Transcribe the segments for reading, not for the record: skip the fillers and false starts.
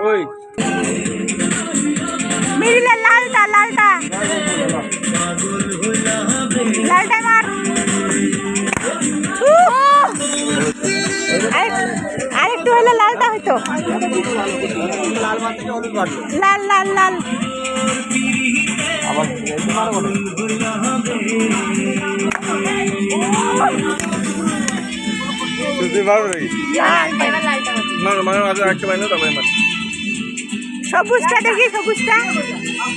ওই মিডিলে লালটা লালটা লালটা মার আরেকটু হলে লালটা হইতো লাল লাল লাল আবার সবুজটা দেখি সবুজটা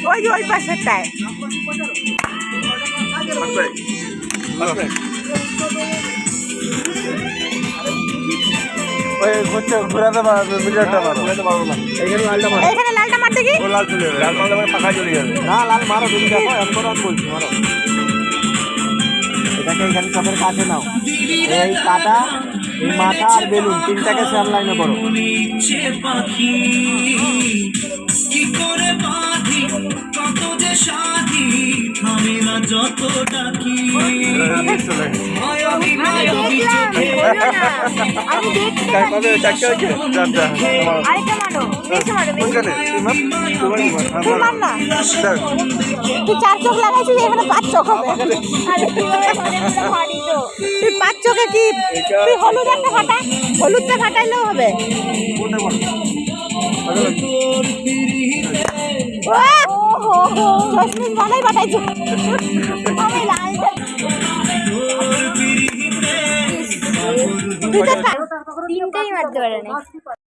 ওই যে ওই পাশেরটায় ঘোরাতে পারবো না এখানে লালটা মার দেখি লাল চলে যাবে লাল মারলে ফাঁকা চলে যাবে না লাল মারো তুমি দেখো একবার আমি বলছি মারো এটাকে এখানে চপের কাছে নাও এই কাটা এই মাথা আর বেলুন তিনটাকে সেম লাইনে করো কি করে বাঁধি কত যে সাধি থামে না যত ডাকি তুই 4 চোখ লাগাইছিস এখানে 5 চোখ হবে তুই 5 চোখে কি তুই হলুদ একটা ফাটা হলুদটা ফাটাইলেও হবে চশমিশ বানাই ফাটাইছো তিনটাই মারতে পারে না